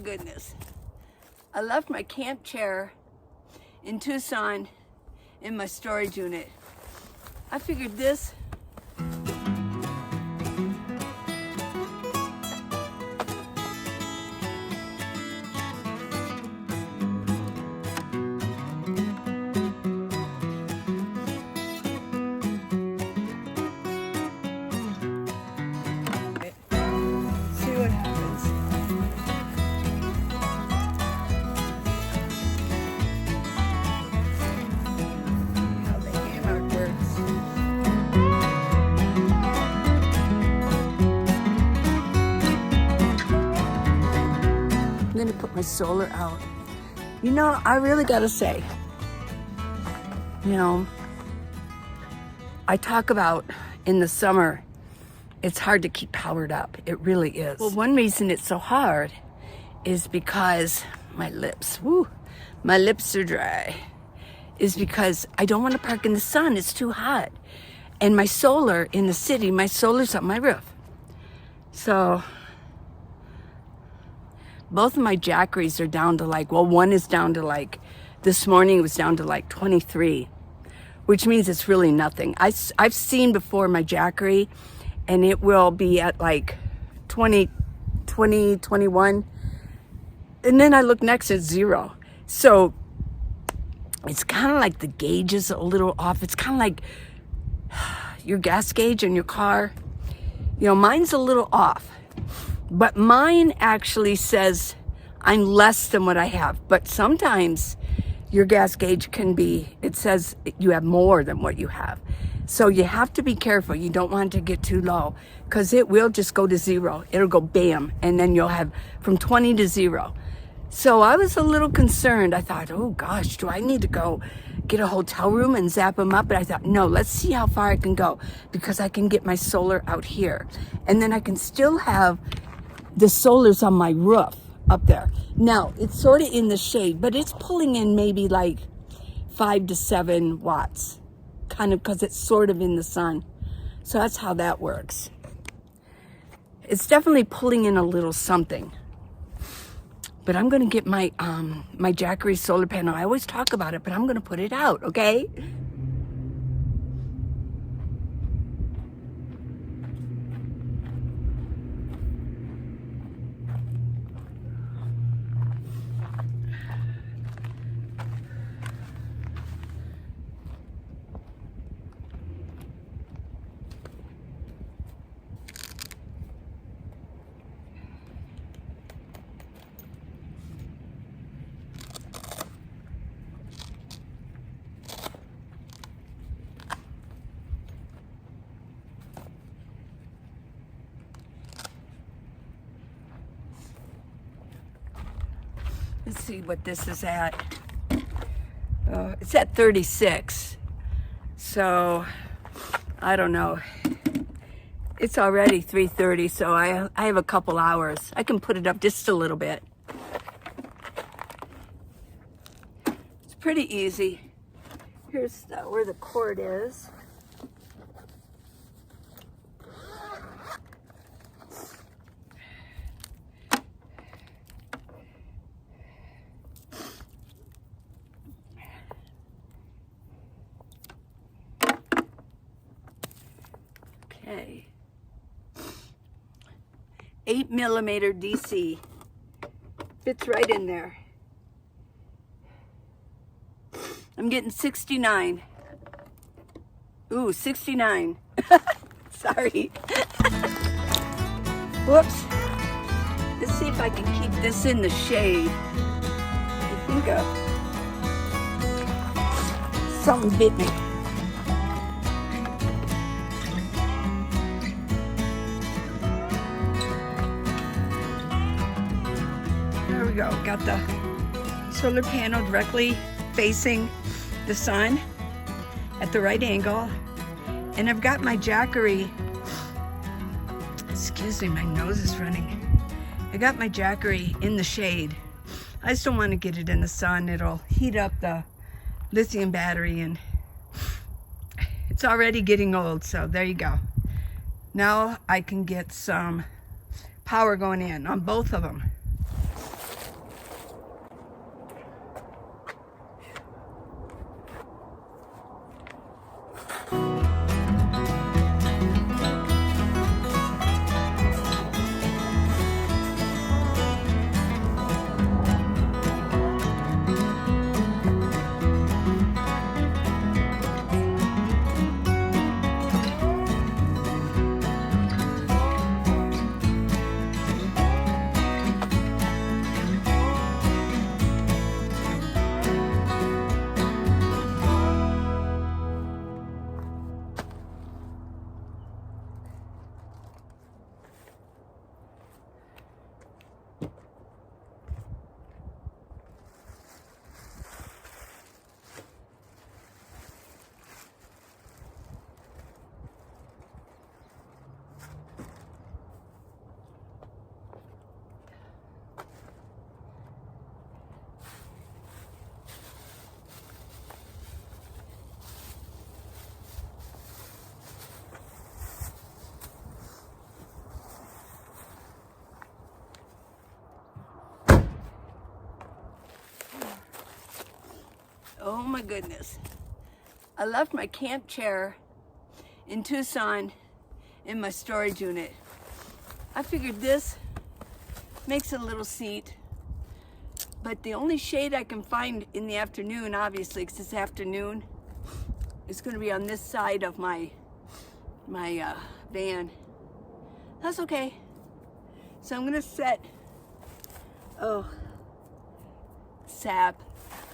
Goodness, I left my camp chair in Tucson in my storage unit. I figured this see what happens. How the hammer works. I'm gonna put my solar out. You know, I really gotta say, you know, I talk about in the summer, it's hard to keep powered up. It really is. Well, one reason it's so hard is because my lips are dry. Is because I don't want to park in the sun. It's too hot. And my solar in the city, my solar's on my roof. So both of my Jackeries are down to like, well, one is down to like, this morning it was down to like 23, which means it's really nothing. I've seen before my Jackery, and it will be at like 20, 21. And then I look next at 0. So it's kind of like the gauge is a little off. It's kind of like your gas gauge in your car. You know, mine's a little off. But mine actually says I'm less than what I have. But sometimes your gas gauge can be, it says you have more than what you have. So you have to be careful. You don't want it to get too low because it will just go to 0. It'll go bam. And then you'll have from 20 to 0. So I was a little concerned. I thought, oh gosh, do I need to go get a hotel room and zap them up? But I thought, no, let's see how far I can go because I can get my solar out here. And then I can still have the solars on my roof up there. Now, it's sort of in the shade, but it's pulling in maybe like 5 to 7 watts. Kind of because it's sort of in the sun. So that's how that works. It's definitely pulling in a little something. But I'm going to get my my Jackery solar panel. I always talk about it, but I'm going to put it out, okay? Let's see what this is at. It's at 36. So, I don't know. It's already 3:30, so I have a couple hours. I can put it up just a little bit. It's pretty easy. Here's where the cord is. Okay. 8mm DC. Fits right in there. I'm getting 69. Ooh, 69. Sorry. Whoops. Let's see if I can keep this in the shade. I think something bit me. There we go. Got the solar panel directly facing the sun at the right angle. And I've got my Jackery. Excuse me, my nose is running. I got my Jackery in the shade. I just don't want to get it in the sun. It'll heat up the lithium battery, and it's already getting old, so there you go. Now I can get some power going in on both of them. Oh my goodness. I left my camp chair in Tucson in my storage unit. I figured this makes a little seat, but the only shade I can find in the afternoon, obviously, because it's afternoon, is going to be on this side of my van. That's okay. So I'm going to set, sap,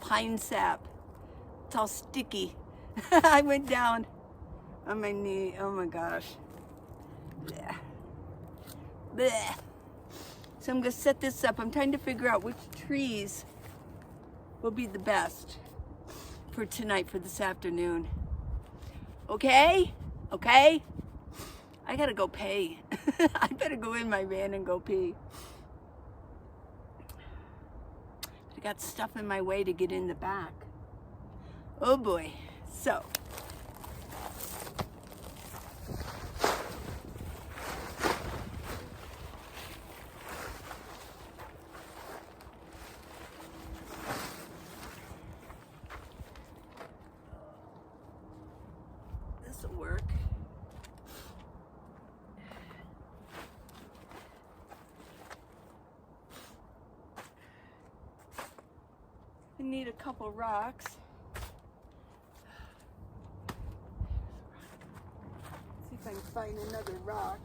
pine sap. It's all sticky. I went down on my knee. Oh my gosh. Blech. Blech. So I'm going to set this up. I'm trying to figure out which trees will be the best for tonight, for this afternoon. Okay? Okay? I gotta go pee. I better go in my van and go pee. I got stuff in my way to get in the back. Oh boy. So. This'll work. I need a couple rocks. See if I can find another rock.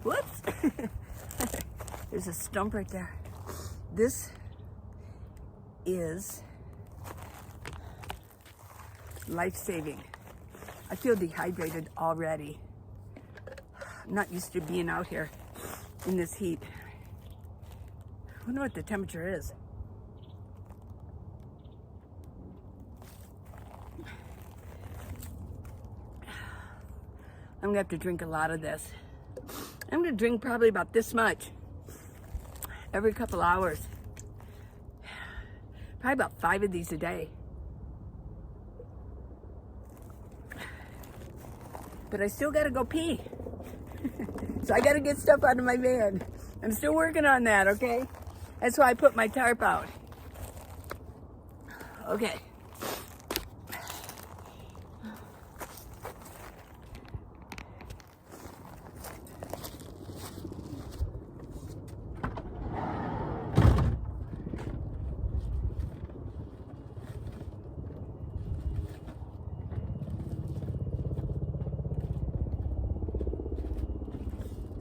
Whoops! There's a stump right there. This is life-saving. I feel dehydrated already. I'm not used to being out here in this heat. I wonder what the temperature is. I'm gonna have to drink a lot of this. I'm gonna drink probably about this much every couple hours. Probably about 5 of these a day. But I still gotta go pee. So I gotta get stuff out of my van. I'm still working on that, okay? That's why I put my tarp out. Okay.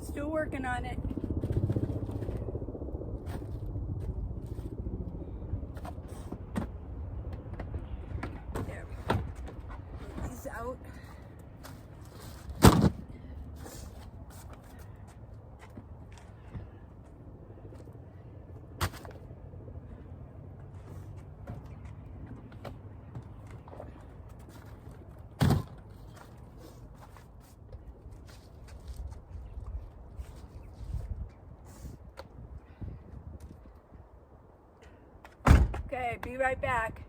Still working on it. There we go. Get these out. Okay, be right back.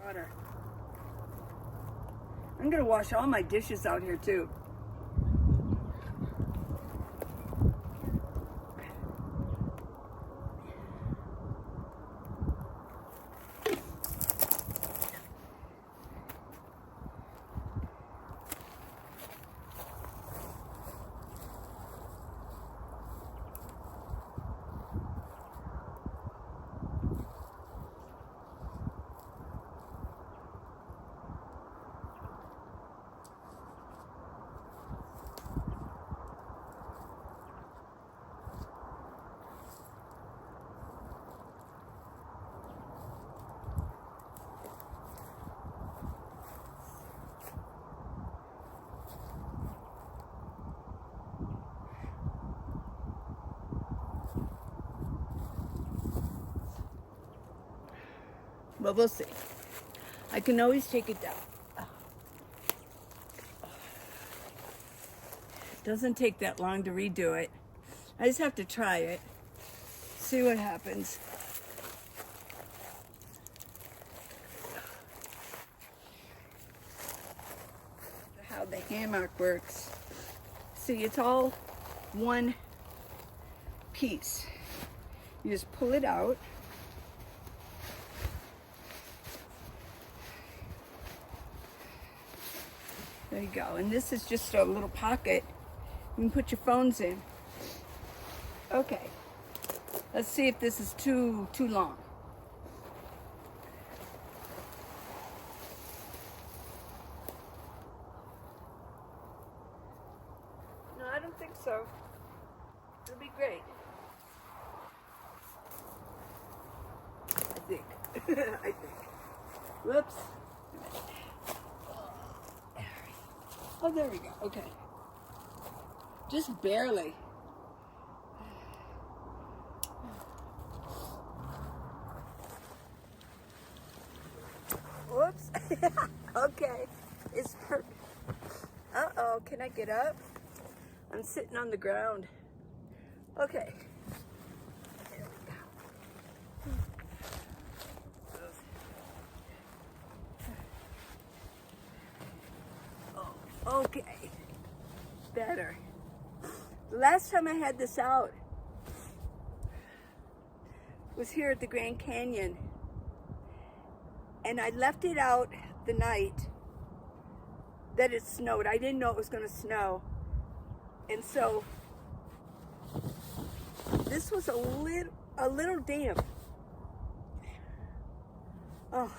Water. I'm gonna wash all my dishes out here too. But we'll see. I can always take it down. It doesn't take that long to redo it. I just have to try it. See what happens. How the hammock works. See, it's all one piece. You just pull it out. There you go. And this is just a little pocket. You can put your phones in. Okay. Let's see if this is too long. No, I don't think so. It'll be great. I think. I think. Whoops. Oh, there we go. Okay. Just barely. Whoops. Okay. It's perfect. Uh-oh. Can I get up? I'm sitting on the ground. Okay. There we go. Oh, okay. Better. The last time I had this out was here at the Grand Canyon. And I left it out the night that it snowed. I didn't know it was going to snow. And so this was a little damp. Oh.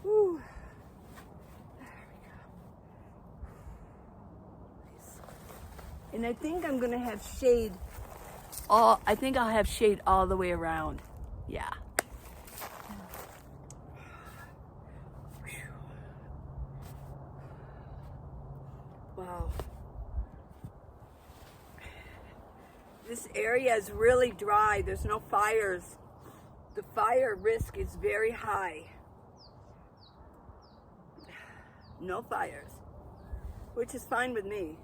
Whew. And I think I'm gonna have shade I think I'll have shade all the way around. Yeah. Wow. This area is really dry. There's no fires. The fire risk is very high. No fires, which is fine with me.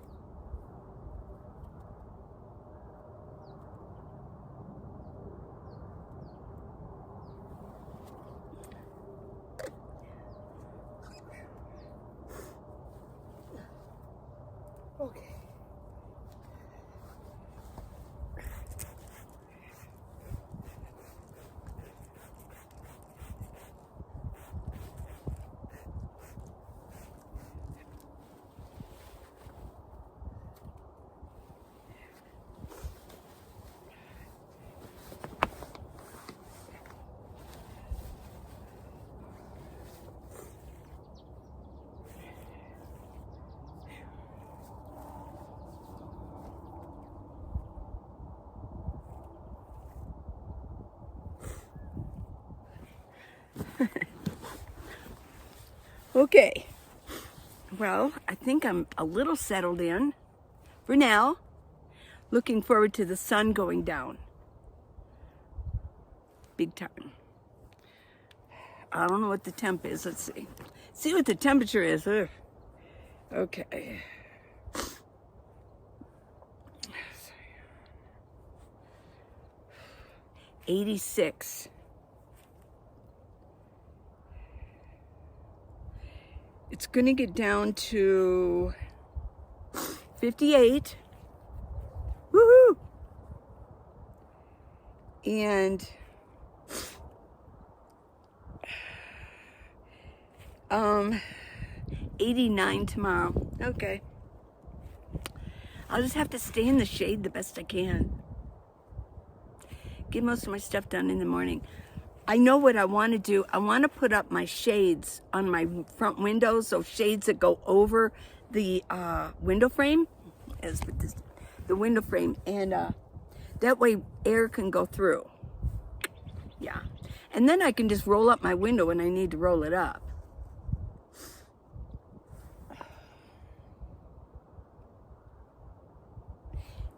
Okay. Okay, well, I think I'm a little settled in for now. Looking forward to the sun going down. Big time. I don't know what the temp is. Let's see. See what the temperature is. Ugh. Okay. 86. It's going to get down to 58. Woohoo! And 89 tomorrow. Okay. I'll just have to stay in the shade the best I can. Get most of my stuff done in the morning. I know what I want to do. I want to put up my shades on my front windows, so shades that go over the window frame, as with this, the window frame, and that way air can go through. Yeah, and then I can just roll up my window when I need to roll it up.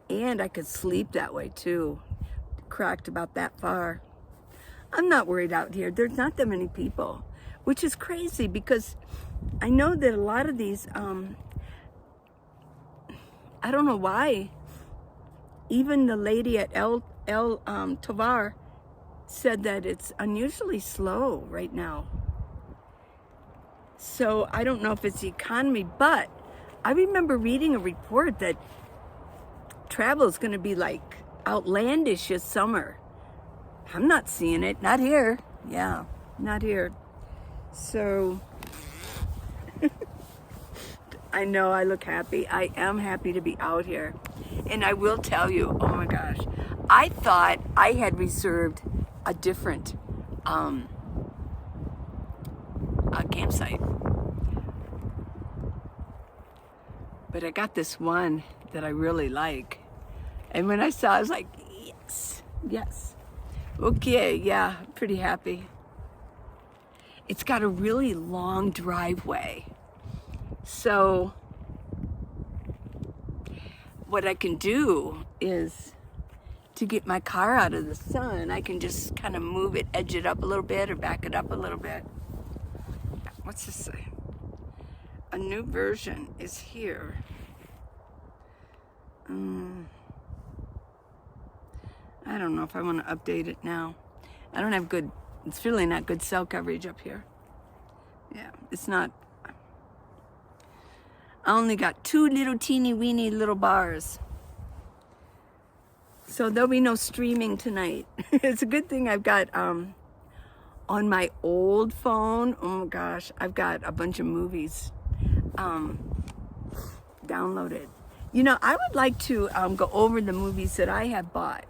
And I could sleep that way too. cracked about that far. I'm not worried out here. There's not that many people, which is crazy because I know that a lot of these, I don't know why. Even the lady at El Tovar said that it's unusually slow right now. So I don't know if it's the economy, but I remember reading a report that travel is going to be like outlandish this summer. I'm not seeing it. Not here. Yeah, not here. So I know I look happy. I am happy to be out here. And I will tell you, oh my gosh, I thought I had reserved a different campsite. But I got this one that I really like. And when I saw it, I was like, yes, yes. Okay, yeah, pretty happy. It's got a really long driveway. So what I can do is to get my car out of the sun, I can just kind of move it, edge it up a little bit or back it up a little bit. What's this say? A new version is here. I don't know if I want to update it now. I don't have good, it's really not good cell coverage up here. Yeah, it's not. I only got 2 little teeny weeny little bars. So there'll be no streaming tonight. It's a good thing I've got on my old phone, oh my gosh, I've got a bunch of movies downloaded. You know, I would like to go over the movies that I have bought.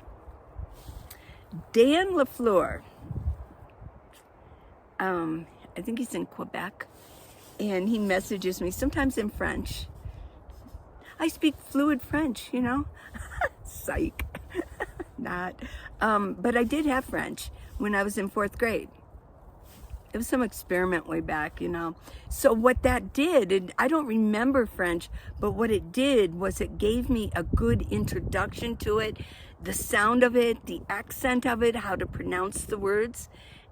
Dan LaFleur, I think he's in Quebec, and he messages me, sometimes in French. I speak fluid French, you know? Psych. Not. But I did have French when I was in 4th grade. It was some experiment way back, you know. So what that did, and I don't remember French, but what it did was it gave me a good introduction to it, the sound of it, the accent of it, how to pronounce the words.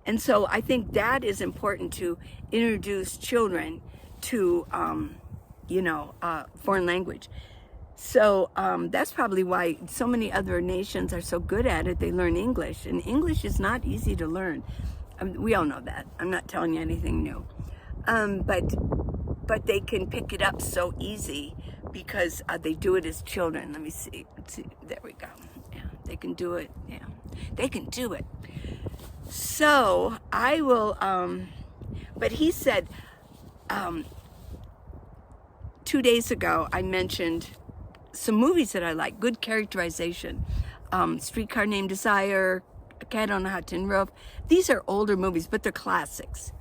And so I think that is important to introduce children to, you know, foreign language. So that's probably why so many other nations are so good at it. They learn English, and English is not easy to learn. We all know that. I'm not telling you anything new. But they can pick it up so easy because they do it as children. Let me see. Let's see. There we go. Yeah, they can do it. Yeah, they can do it. So I will, but he said 2 days ago, I mentioned some movies that I like, good characterization. Streetcar Named Desire, A Cat on a Hot Tin Roof. These are older movies, but they're classics.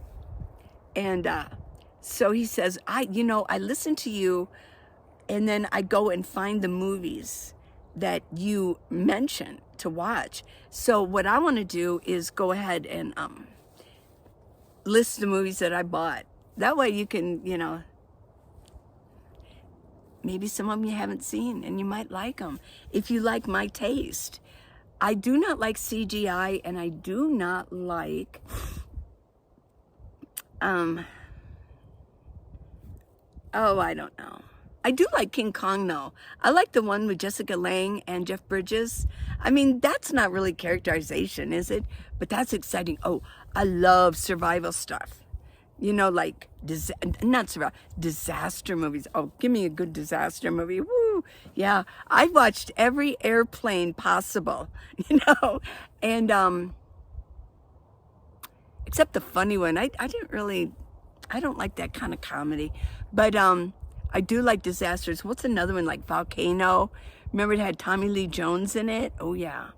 And so he says, I listen to you, and then I go and find the movies that you mention to watch. So what I want to do is go ahead and list the movies that I bought. That way you can, you know, maybe some of them you haven't seen and you might like them if you like my taste. I do not like CGI, and I do not like oh, I don't know. I do like King Kong though. I like the one with Jessica Lange and Jeff Bridges. I mean, that's not really characterization, is it? But that's exciting. Oh, I love survival stuff. You know, like, disaster movies. Oh, give me a good disaster movie. Woo! Yeah, I watched every airplane possible, you know, and except the funny one. I don't like that kind of comedy, but I do like disasters. What's another one, like Volcano? Remember it had Tommy Lee Jones in it? Oh yeah.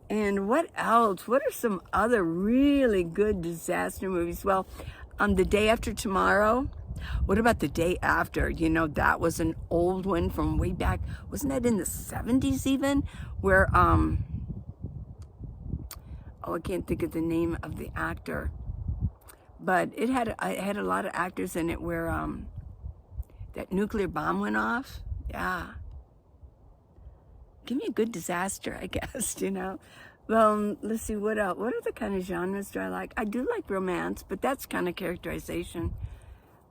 And what else? What are some other really good disaster movies? Well, The Day After Tomorrow. What about The Day After? You know, that was an old one from way back. Wasn't that in the 70s even? Where, oh, I can't think of the name of the actor. But it had a lot of actors in it where that nuclear bomb went off. Yeah. Give me a good disaster, I guess, you know. Well, let's see, what else? What other kind of genres do I like? I do like romance, but that's kind of characterization.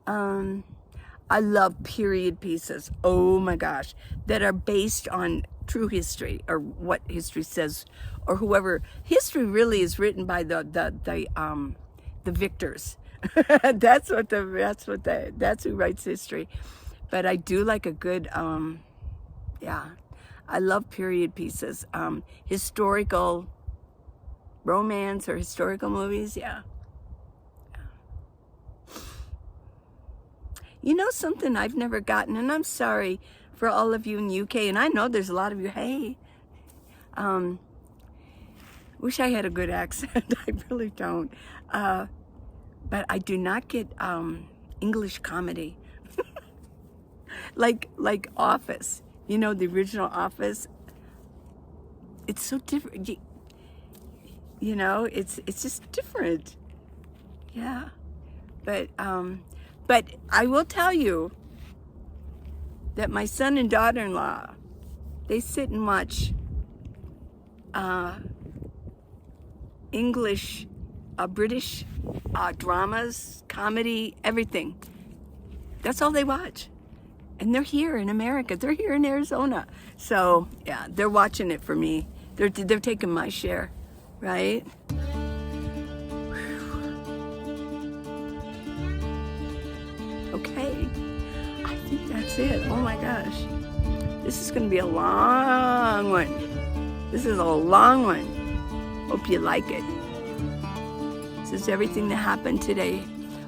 I love period pieces. Oh my gosh, that are based on true history or what history says, or whoever. History really is written by the victors. That's who writes history. But I do like a good yeah. I love period pieces. Historical romance or historical movies, yeah. You know something I've never gotten, and I'm sorry for all of you in UK, and I know there's a lot of you, hey. Wish I had a good accent, I really don't. But I do not get English comedy. like Office, you know, the original Office. It's so different. You know, it's just different. Yeah. But I will tell you that my son and daughter-in-law, they sit and watch English, British dramas, comedy, everything. That's all they watch. And they're here in America. They're here in Arizona. So, yeah, they're watching it for me. They're taking my share, right? Okay, I think that's it. Oh my gosh. This is going to be a long one. This is a long one. Hope you like it. This is everything that happened today.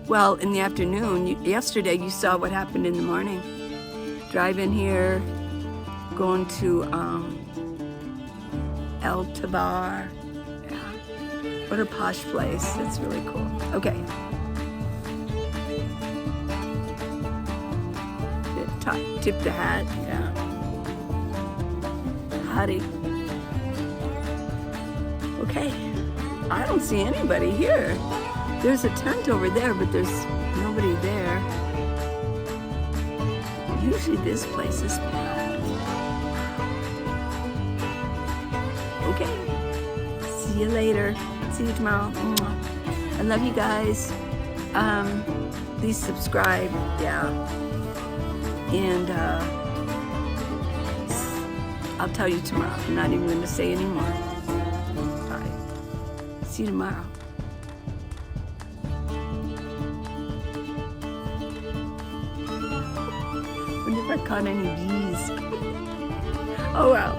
Well, in the afternoon, yesterday you saw what happened in the morning. Driving here, going to El Tabar. Yeah. What a posh place. That's really cool. Okay. Tip the hat. Yeah. Howdy. Okay. I don't see anybody here. There's a tent over there, but there's nobody there. Usually this place is packed. Okay. See you later. See you tomorrow. I love you guys. Please subscribe. Yeah. And I'll tell you tomorrow. I'm not even going to say anymore. All right. See you tomorrow. Wonder if I caught any bees. Oh well.